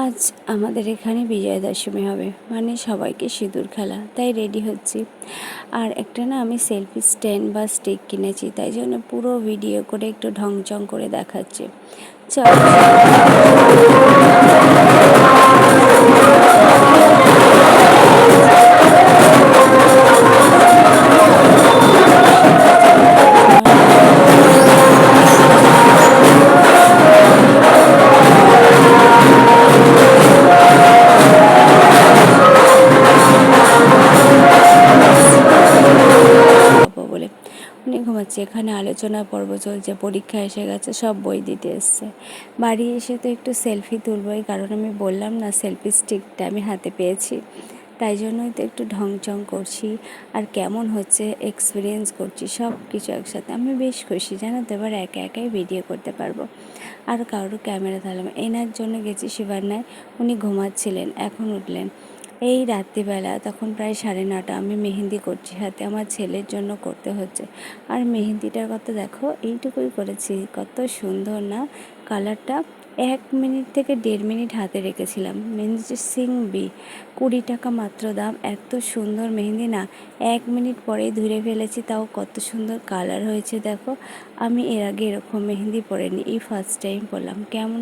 আজ আমাদের এখানে বিজয়া দশমী হবে, মানে সবাইকে সিঁদুর খেলা, তাই রেডি হচ্ছি। আর একটা না আমি সেলফি স্ট্যান্ড বা স্টিক কিনেছি, তাই জন্য পুরো ভিডিও করে একটু ঢংচং করে দেখাচ্ছে। চল বলে উনি ঘুমাচ্ছে। এখানে আলোচনা পর্ব চলছে, পরীক্ষা এসে গেছে, সব বই দিতে এসছে। বাড়ি এসে তো একটু সেলফি তুলবই, কারণ আমি বললাম না সেলফি স্টিকটা আমি হাতে পেয়েছি, তাই জন্যই তো একটু ঢংচং করছি। আর কেমন হচ্ছে এক্সপিরিয়েন্স করছি সব কিছু একসাথে। আমি বেশ খুশি জানো তো, এবার একা একাই ভিডিও করতে পারবো, আর কারোর ক্যামেরা ধরলাম। এনার জন্য গেছি শিবান্যায়, উনি ঘুমাচ্ছিলেন, এখন উঠলেন এই রাত্রিবেলা, তখন প্রায় 9:30। আমি মেহেন্দি করছি হাতে, আমার ছেলের জন্য করতে হচ্ছে। আর মেহেন্দিটার কথা দেখো, এইটুকুই করেছি, কত সুন্দর না কালারটা। 1 মিনিট থেকে 1.5 মিনিট হাতে রেখেছিলাম। মেহেন্দি সিংবি, 20 টাকা মাত্র দাম। এত সুন্দর মেহেন্দি না, 1 মিনিট পরেই ধুয়ে ফেলেছি, তাও কত সুন্দর কালার হয়েছে দেখো। আমি এর আগে এরকম মেহেন্দি পরিনি, এই ফার্স্ট টাইম পরলাম। কেমন